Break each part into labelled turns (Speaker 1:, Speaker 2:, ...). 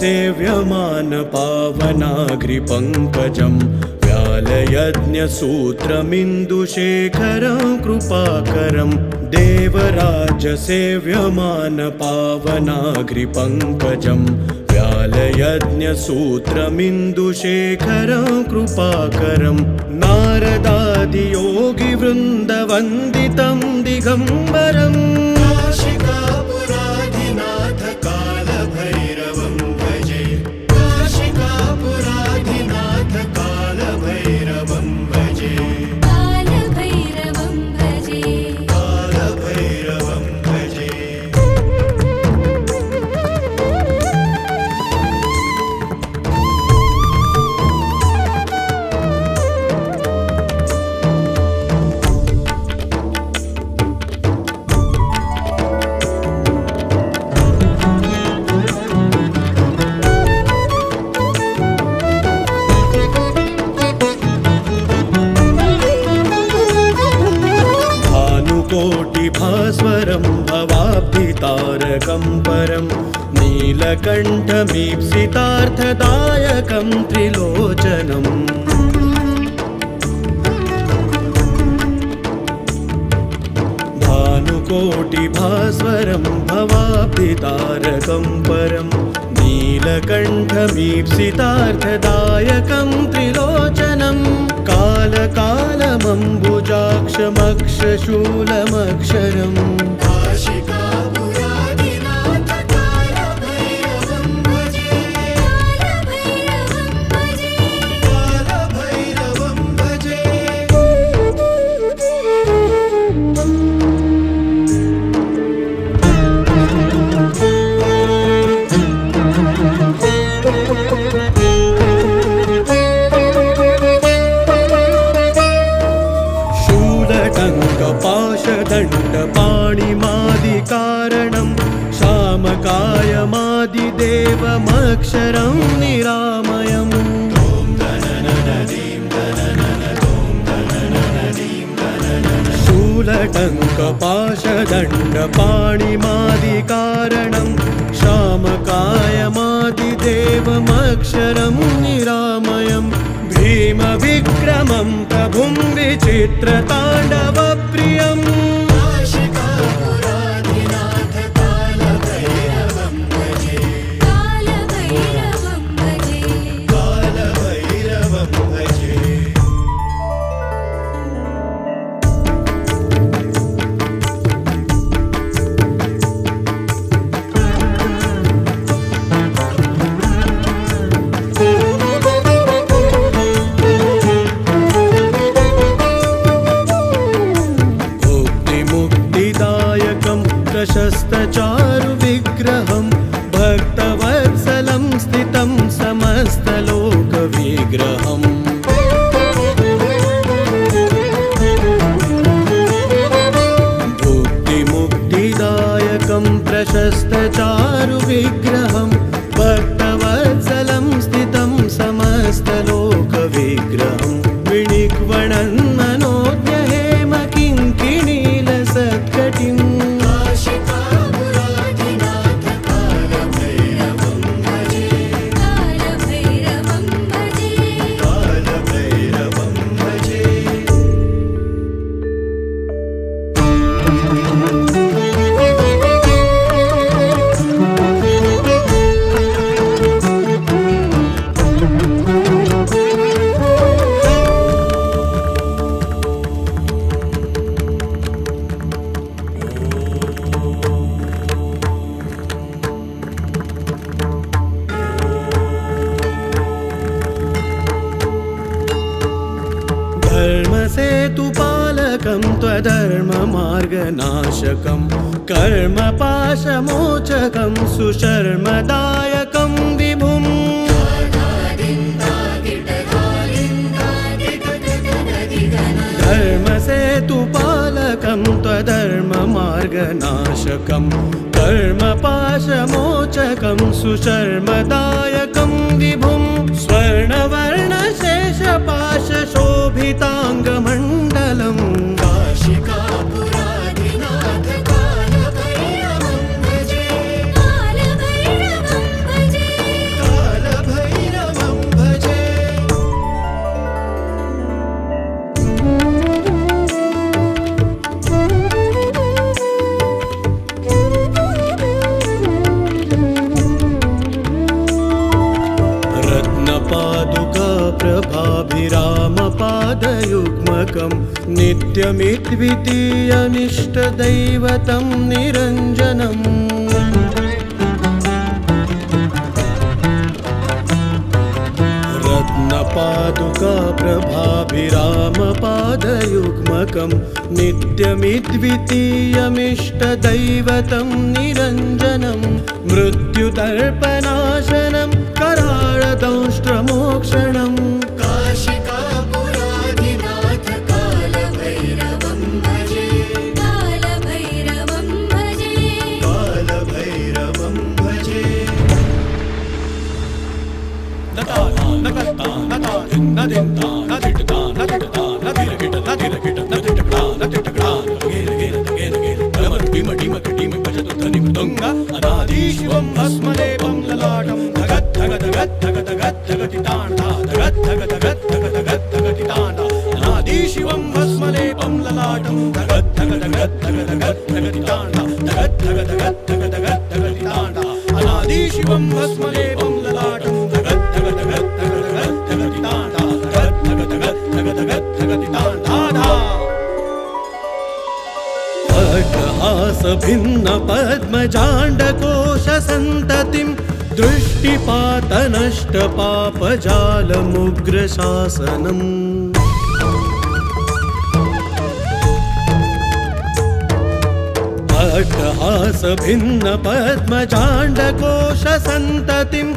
Speaker 1: सेव्यमान पावनाग्रिपङ्कजं व्यालयज्ञसूत्रमिन्दुशेखरं कृपाकरं देवराज सेव्यमान पावनाग्रिपङ्कजं व्यालयज्ञसूत्रमिन्दुशेखरं कृपाकरं नारदादियोगिवृन्दवन्दितं दिगम्बरम्
Speaker 2: काशिकापुराधिनाथ कालभैरवं भजे काशिकापुराधिनाथ कालभैरवं भजे
Speaker 3: कालभैरवं भजे
Speaker 2: कालभैरवं भजे
Speaker 1: भास्वरं भवाब्धितारकं परं नीलकण्ठमीप्सितार्थदायकं त्रिलोचनम् भानुकोटिभास्वरं भवाब्धितारकं परं नीलकण्ठमीप्सितार्थदायकं त्रिलोचनम् कालकालमम्बुजाक्षमक्षशूलमक्षरम्
Speaker 2: काशिकापुराधिनाथ कालभैरवं भजे कालभैरवं भजे
Speaker 1: शूलटङ्कपाशदण्डपाणिमादिकारणं शामकायमादिदेवमक्षरं निरामयम् शूलटङ्कपाशदण्डपाणिमादिकारणं शामकायमादिदेवमक्षरं निरामयम् भीमविक्रमं प्रभुं विचित्रताण्डवप्रियम्
Speaker 2: काशिकापुराधिनाथ कालभैरवं भजे
Speaker 3: कालभैरवं भजे
Speaker 2: कालभैरवं भजे
Speaker 1: प्रशस्तचारुविग्रहं भक्तवत्सलं स्थितं समस्तलोकविग्रहम् भुक्तिमुक्तिदायकं प्रशस्तचारुविग्रहं भक्तवत्सलं स्थितं समस्तलोकविग्रहं विनिक्वणन्मनोज्ञहेम किङ्किणीलसत्कटिम्
Speaker 2: काशिकापुराधिनाथ कालभैरवं भजे
Speaker 3: कालभैरवं भजे
Speaker 2: कालभैरवं भजे
Speaker 1: धर्मसेतुपालकं त्वधर्ममार्गनाशकं कर्मपाशमोचकं सुशर्मदायकं विभुम् धर्मसेतुपालकं त्वधर्ममार्गनाशकं कर्मपाशमोचकं सुशर्मदायकं विभुम् स्वर्णवर्णशेषपाशशोभिताङ्गमण्डलम्
Speaker 2: काशिकापुराधिनाथ कालभैरवं भजे
Speaker 3: कालभैरवं भजे
Speaker 1: नित्यमिद्वितीयमिष्टदैवतं निरञ्जनम् रत्नपादुका प्रभाभिरामपादयुग्मकं नित्यमिद्वितीयमिष्टदैवतं निरञ्जनं मृत्युतर्पणाशनं कराळदंष्ट्रमोक्षणम्
Speaker 3: काशिकापुराधिनाथ कालभैरवं भजे कालभैरवं भजे
Speaker 2: कालभैरवं भजे
Speaker 1: अनादिशिवं भस्मलेपं ललाटं धगत् धगत् धगत् धगत् धगत् धगतिताण्डा धगत् धगत् धगत् धगत् धगत् धगतिताण्डा अनादिशिवं भस्मलेपं ललाटं धगत् धगत् धगत् धगत् धगत् धगतिताण्डा धगत् धगत् धगत् धगत् धगत् धगतिताण्डा अनादिशिवं भस्मलेपं ललाटं धगत् धगत् धगत् धगत् धगत् धगतिताण्डा धगत् धगत् धगत् धगत् धगत् धगतिताण्डा अट्टहासभिन्न पद्मजाण्डकोशसन्ततिं दृष्टिपातनष्टपापजालमुग्रशासनम् अट्टहासभिन्न पद्मजाण्डकोशसन्ततिं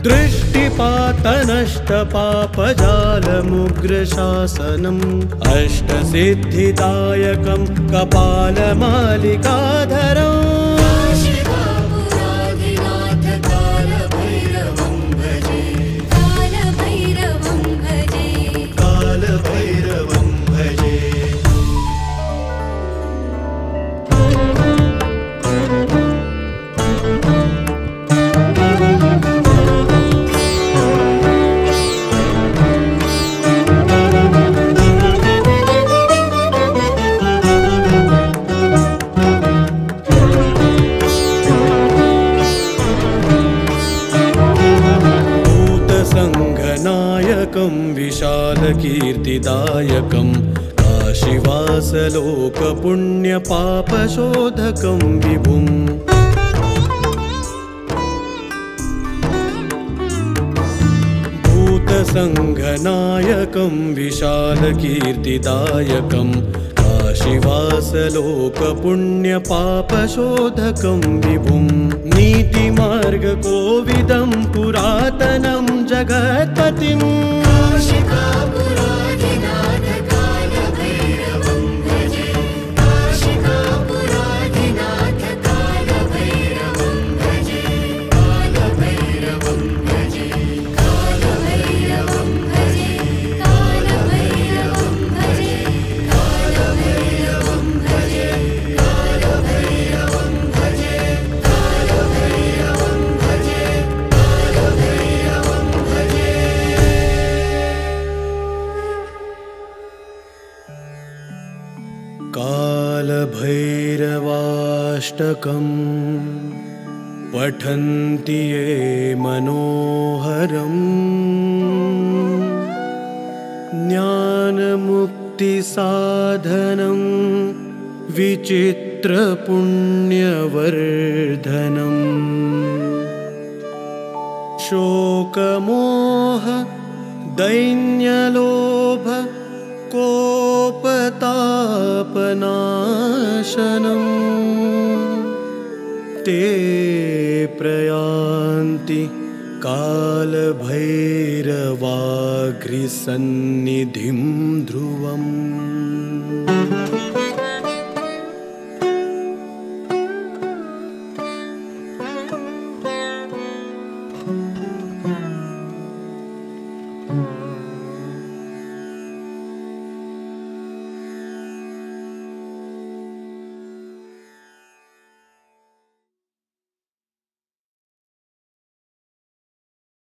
Speaker 1: दृष्टिपातनष्टपापजालमुग्रशासनम् अष्टसिद्धिदायकं कपालमालिकाधरम्
Speaker 3: काशिकापुराधिनाथ कालभैरवं भजे कालभैरवं भजे
Speaker 2: कालभैरवं भजे
Speaker 1: भूतसङ्घनायकं विशालकीर्तिदायकं काशीवासलोकपुण्यपापशोधकं विभुम् भूतसङ्घनायकं विशालकीर्तिदायकं काशीवासलोकपुण्यपापशोधकं विभुं नीतिमार्गकोविदं पुरातनं जगत्पतिम्
Speaker 3: काशिकापुराधिनाथ कालभैरवं भजे काशिकापुराधिनाथ कालभैरवं भजे कालभैरवं भजे कालभैरवं भजे कालभैरवं भजे कालभैरवं भजे कालभैरवं भजे कालभैरवं भजे कालभैरवं भजे
Speaker 1: कालभैरवाष्टकम् पठन्ति ये मनोहरम् ज्ञानमुक्तिसाधनं विचित्रपुण्यवर्धनम् शोकमोह दैन्यलोभ कोपतापनाशनम् ते प्रयान्ति कालभैरवाग्रिसन्निधिं ध्रुवम्